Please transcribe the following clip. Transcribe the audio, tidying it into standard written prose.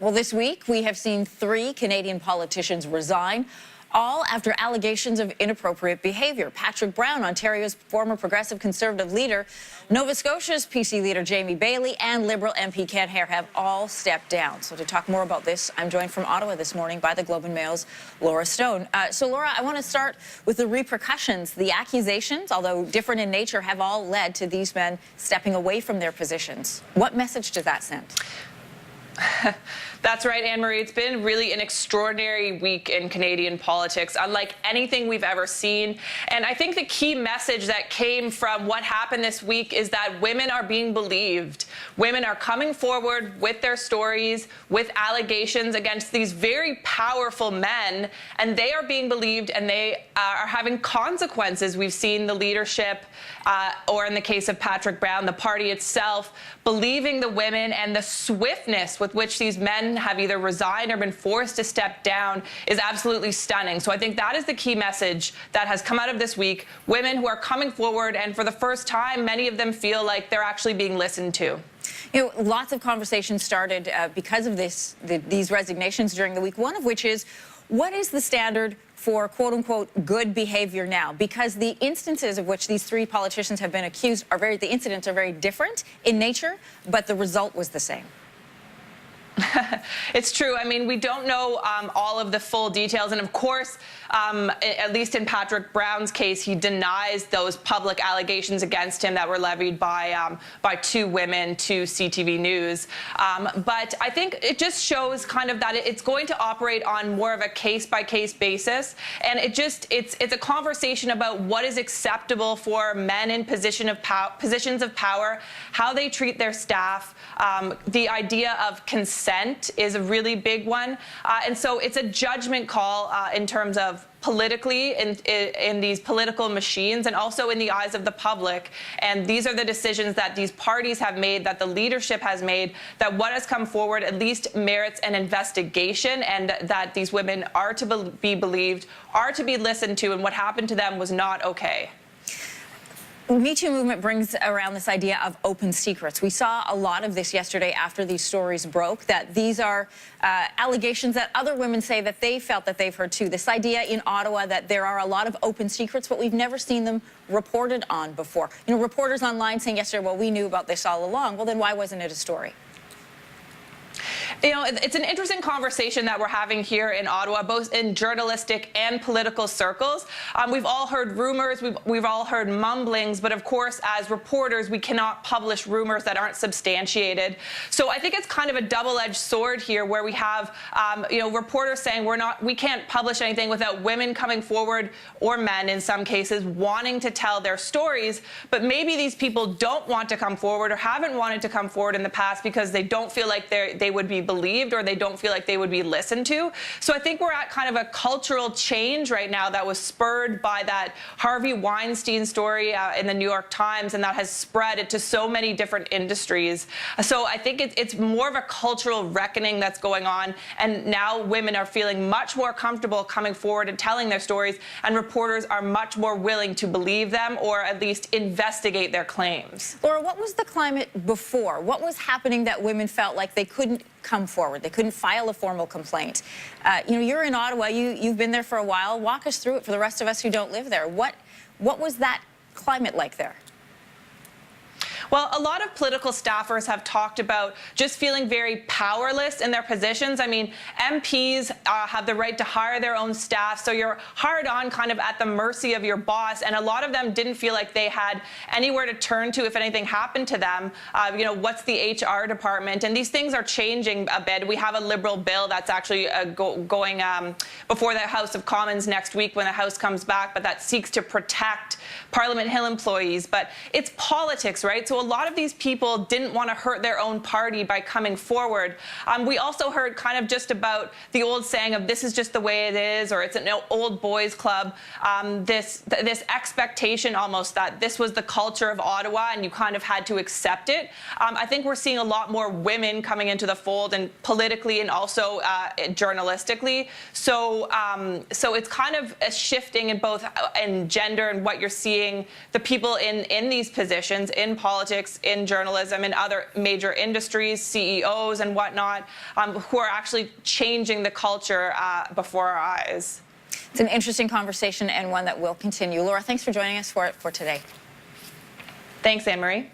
Well, this week we have seen 3 Canadian politicians resign, all after allegations of inappropriate behaviour. Patrick Brown, Ontario's former Progressive Conservative leader, Nova Scotia's PC leader Jamie Bailey, and Liberal MP Ken Hare have all stepped down. So to talk more about this, I'm joined from Ottawa this morning by the Globe and Mail's Laura Stone. So Laura, I want to start with the repercussions. The accusations, although different in nature, have all led to these men stepping away from their positions. What message does that send? That's right, Anne-Marie. It's been really an extraordinary week in Canadian politics, unlike anything we've ever seen. And I think the key message that came from what happened this week is that women are being believed. Women are coming forward with their stories, with allegations against these very powerful men, and they are being believed, and they are having consequences. We've seen the leadership, or in the case of Patrick Brown, the party itself, believing the women, and the swiftness with which these men have either resigned or been forced to step down is absolutely stunning. So I think that is the key message that has come out of this week. Women who are coming forward, and for the first time, many of them feel like they're actually being listened to. You know, lots of conversations started because of these resignations during the week, one of which is, what is the standard for quote-unquote good behavior now? Because the instances of which these 3 politicians have been accused the incidents are very different in nature, but the result was the same. It's true. I mean, we don't know all of the full details. And of course, at least in Patrick Brown's case, he denies those public allegations against him that were levied by 2 women to CTV News. But I think it just shows kind of that it's going to operate on more of a case-by-case basis. And it's a conversation about what is acceptable for men in positions of power, how they treat their staff. The idea of consent is a really big one. And so it's a judgment call in terms of politically in these political machines, and also in the eyes of the public. And these are the decisions that these parties have made, that the leadership has made, that what has come forward at least merits an investigation, and that these women are to be believed, are to be listened to, and what happened to them was not okay. Me Too movement brings around this idea of open secrets. We saw a lot of this yesterday after these stories broke, that these are allegations that other women say that they felt that they've heard too. This idea in Ottawa that there are a lot of open secrets, but we've never seen them reported on before. You know, reporters online saying yesterday, well, we knew about this all along. Well, then why wasn't it a story? You know, it's an interesting conversation that we're having here in Ottawa, both in journalistic and political circles. We've all heard rumors, we've all heard mumblings, but of course, as reporters, we cannot publish rumors that aren't substantiated. So I think it's kind of a double-edged sword here, where we have, you know, reporters saying we can't publish anything without women coming forward, or men in some cases, wanting to tell their stories. But maybe these people don't want to come forward, or haven't wanted to come forward in the past, because they don't feel like they would be believed, or they don't feel like they would be listened to. So I think we're at kind of a cultural change right now that was spurred by that Harvey Weinstein story in the New York Times, and that has spread it to so many different industries. So I think it's more of a cultural reckoning that's going on, and now women are feeling much more comfortable coming forward and telling their stories, and reporters are much more willing to believe them, or at least investigate their claims. Laura, what was the climate before? What was happening that women felt like they couldn't come forward, they couldn't file a formal complaint? You know, you're in Ottawa, you've been there for a while. Walk us through it for the rest of us who don't live there. What was that climate like there? Well, a lot of political staffers have talked about just feeling very powerless in their positions. I mean, MPs have the right to hire their own staff, so you're hired on kind of at the mercy of your boss, and a lot of them didn't feel like they had anywhere to turn to if anything happened to them. You know, what's the HR department? And these things are changing a bit. We have a Liberal bill that's actually going before the House of Commons next week when the House comes back, but that seeks to protect Parliament Hill employees. But it's politics, right? So a lot of these people didn't want to hurt their own party by coming forward. We also heard kind of just about the old saying of this is just the way it is, or it's an old boys club. This expectation almost that this was the culture of Ottawa and you kind of had to accept it. I think we're seeing a lot more women coming into the fold, and politically and also journalistically. So it's kind of a shifting in both in gender and what you're seeing the people in these positions in politics politics, in journalism, and other major industries, CEOs and whatnot, who are actually changing the culture before our eyes. It's an interesting conversation and one that will continue. Laura, thanks for joining us for today. Thanks, Anne-Marie.